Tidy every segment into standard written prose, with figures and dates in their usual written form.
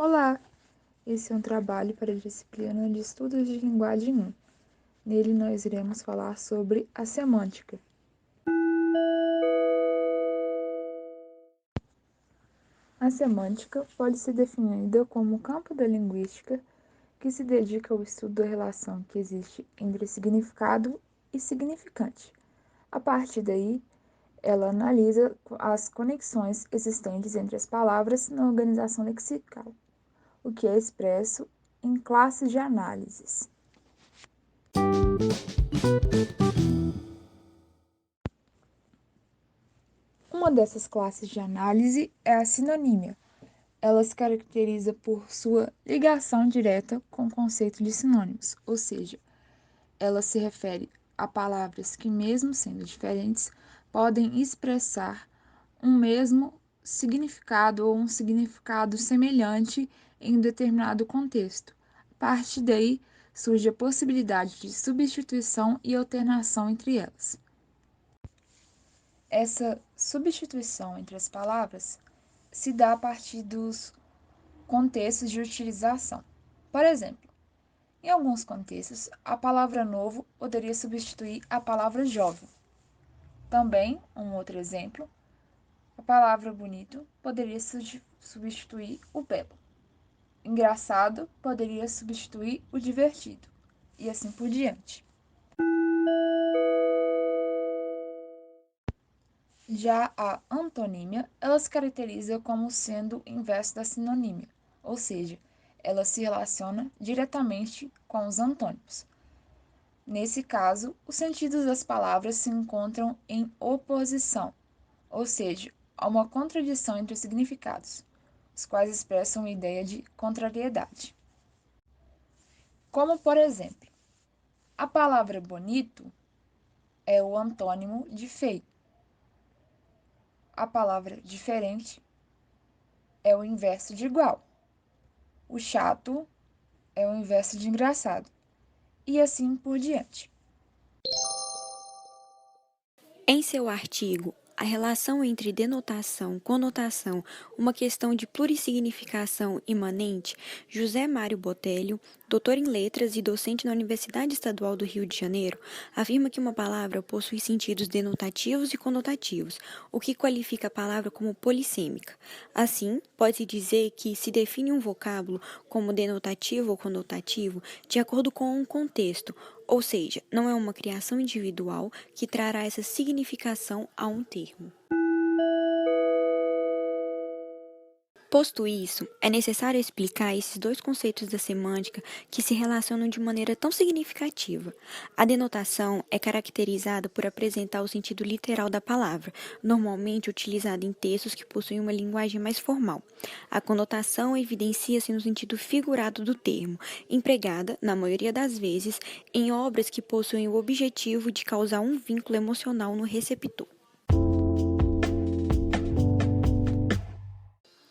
Olá! Esse é um trabalho para a disciplina de Estudos de Linguagem 1. Nele nós iremos falar sobre a semântica. A semântica pode ser definida como o campo da linguística que se dedica ao estudo da relação que existe entre significado e significante. A partir daí, ela analisa as conexões existentes entre as palavras na organização lexical, o que é expresso em classes de análises. Uma dessas classes de análise é a sinonímia. Ela se caracteriza por sua ligação direta com o conceito de sinônimos, ou seja, ela se refere a palavras que, mesmo sendo diferentes, podem expressar um mesmo significado ou um significado semelhante em um determinado contexto. A partir daí, surge a possibilidade de substituição e alternação entre elas. Essa substituição entre as palavras se dá a partir dos contextos de utilização. Por exemplo, em alguns contextos, a palavra novo poderia substituir a palavra jovem. Também, um outro exemplo, a palavra bonito poderia substituir o belo. Engraçado poderia substituir o divertido, e assim por diante. Já a antonímia, ela se caracteriza como sendo o inverso da sinonímia, ou seja, ela se relaciona diretamente com os antônimos. Nesse caso, os sentidos das palavras se encontram em oposição, ou seja, há uma contradição entre os significados, os quais expressam a ideia de contrariedade. Como, por exemplo, a palavra bonito é o antônimo de feio. A palavra diferente é o inverso de igual. O chato é o inverso de engraçado. E assim por diante. Em seu artigo A relação entre denotação, conotação, uma questão de plurissignificação imanente, José Mário Botelho, doutor em letras e docente na Universidade Estadual do Rio de Janeiro, afirma que uma palavra possui sentidos denotativos e conotativos, o que qualifica a palavra como polissêmica. Assim, pode-se dizer que se define um vocábulo como denotativo ou conotativo de acordo com um contexto, ou seja, não é uma criação individual que trará essa significação a um termo. Posto isso, é necessário explicar esses dois conceitos da semântica que se relacionam de maneira tão significativa. A denotação é caracterizada por apresentar o sentido literal da palavra, normalmente utilizada em textos que possuem uma linguagem mais formal. A conotação evidencia-se no sentido figurado do termo, empregada, na maioria das vezes, em obras que possuem o objetivo de causar um vínculo emocional no receptor.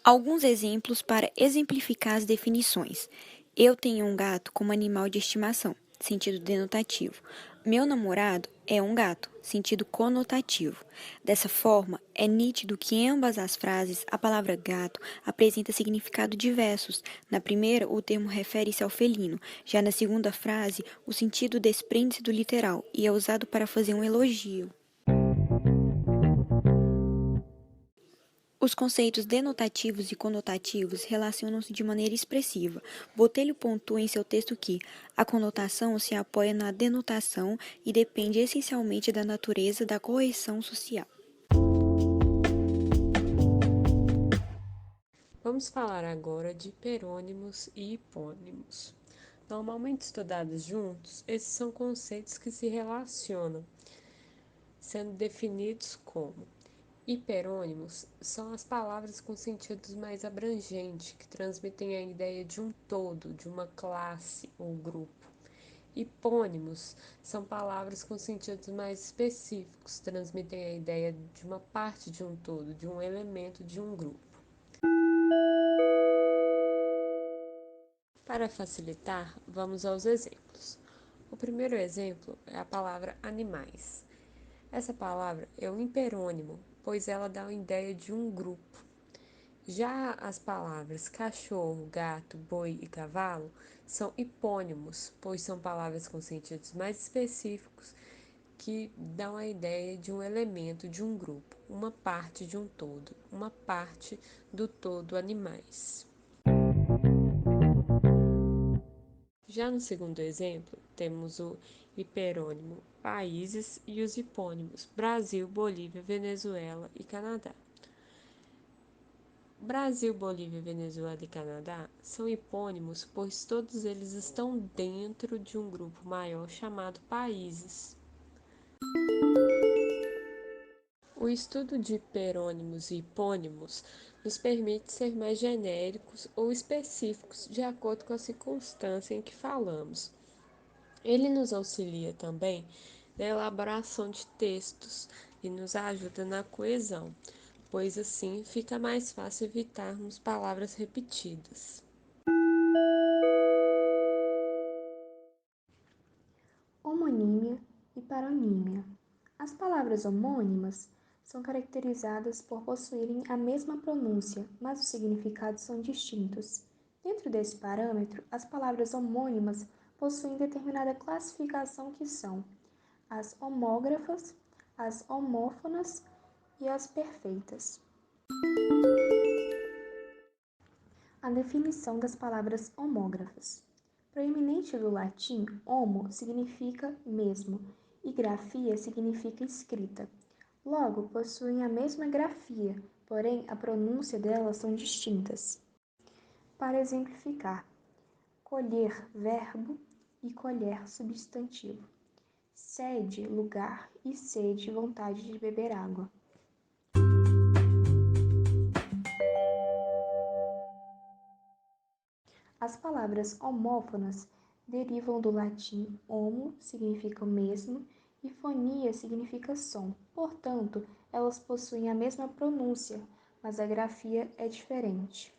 Alguns exemplos para exemplificar as definições. Eu tenho um gato como animal de estimação, sentido denotativo. Meu namorado é um gato, sentido conotativo. Dessa forma, é nítido que em ambas as frases a palavra gato apresenta significados diversos. Na primeira, o termo refere-se ao felino, já na segunda frase, o sentido desprende-se do literal e é usado para fazer um elogio. Os conceitos denotativos e conotativos relacionam-se de maneira expressiva. Botelho pontua em seu texto que a conotação se apoia na denotação e depende essencialmente da natureza da correção social. Vamos falar agora de hiperônimos e hipônimos. Normalmente estudados juntos, esses são conceitos que se relacionam, sendo definidos como hiperônimos são as palavras com sentidos mais abrangentes, que transmitem a ideia de um todo, de uma classe ou grupo. Hipônimos são palavras com sentidos mais específicos, transmitem a ideia de uma parte de um todo, de um elemento de um grupo. Para facilitar, vamos aos exemplos. O primeiro exemplo é a palavra animais. Essa palavra é um hiperônimo, pois ela dá a ideia de um grupo. Já as palavras cachorro, gato, boi e cavalo são hipônimos, pois são palavras com sentidos mais específicos que dão a ideia de um elemento de um grupo, uma parte de um todo, uma parte do todo animais. Já no segundo exemplo, temos o hiperônimo países e os hipônimos Brasil, Bolívia, Venezuela e Canadá. Brasil, Bolívia, Venezuela e Canadá são hipônimos, pois todos eles estão dentro de um grupo maior chamado países. O estudo de hiperônimos e hipônimos nos permite ser mais genéricos ou específicos de acordo com a circunstância em que falamos. Ele nos auxilia também na elaboração de textos e nos ajuda na coesão, pois assim fica mais fácil evitarmos palavras repetidas. Homonímia e paronímia. As palavras homônimas são caracterizadas por possuírem a mesma pronúncia, mas os significados são distintos. Dentro desse parâmetro, as palavras homônimas possuem determinada classificação que são as homógrafas, as homófonas e as perfeitas. A definição das palavras homógrafas. Proeminente do latim, homo significa mesmo e grafia significa escrita. Logo, possuem a mesma grafia, porém a pronúncia delas são distintas. Para exemplificar, colher, verbo, e colher, substantivo. Sede, lugar, e sede, vontade de beber água. As palavras homófonas derivam do latim homo, significa mesmo, e fonia significa som. Portanto, elas possuem a mesma pronúncia, mas a grafia é diferente.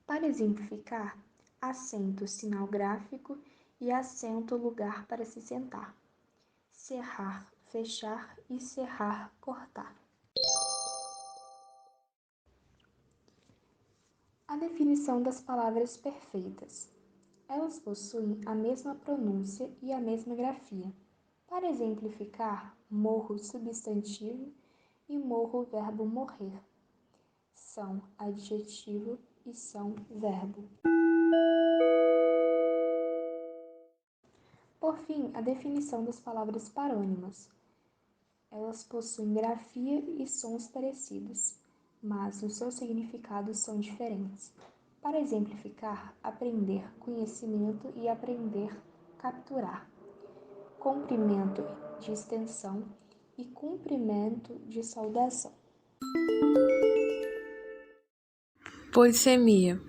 Para exemplificar, acento, sinal gráfico, e assento, lugar para se sentar. Cerrar, fechar e serrar, cortar. A definição das palavras perfeitas. Elas possuem a mesma pronúncia e a mesma grafia. Para exemplificar, morro substantivo e morro verbo morrer. São adjetivo e são verbo. Por fim, a definição das palavras parônimas. Elas possuem grafia e sons parecidos, mas os seus significados são diferentes. Para exemplificar, aprender, conhecimento e aprender, capturar. Comprimento de extensão e cumprimento de saudação. Polissemia.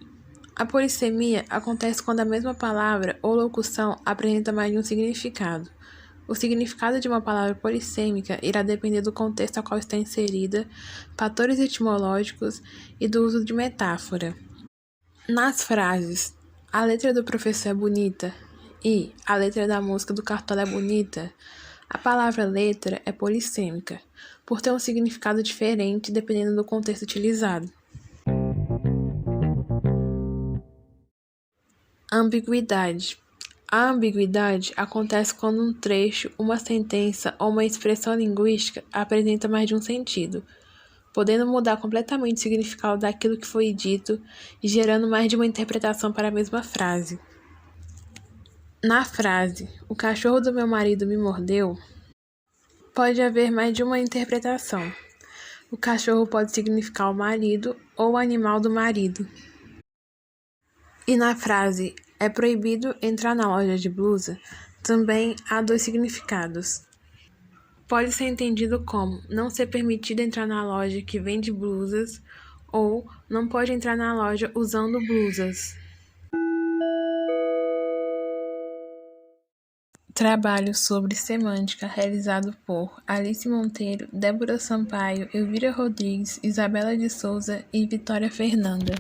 A polissemia acontece quando a mesma palavra ou locução apresenta mais de um significado. O significado de uma palavra polissêmica irá depender do contexto a qual está inserida, fatores etimológicos e do uso de metáfora. Nas frases, a letra do professor é bonita e a letra da música do Cartola é bonita, a palavra letra é polissêmica, por ter um significado diferente dependendo do contexto utilizado. Ambiguidade. A ambiguidade acontece quando um trecho, uma sentença ou uma expressão linguística apresenta mais de um sentido, podendo mudar completamente o significado daquilo que foi dito e gerando mais de uma interpretação para a mesma frase. Na frase, o cachorro do meu marido me mordeu, pode haver mais de uma interpretação. O cachorro pode significar o marido ou o animal do marido. E na frase, é proibido entrar na loja de blusa, também há dois significados. Pode ser entendido como não ser permitido entrar na loja que vende blusas ou não pode entrar na loja usando blusas. Trabalho sobre semântica realizado por Alice Monteiro, Débora Sampaio, Elvira Rodrigues, Isabela de Souza e Vitória Fernanda.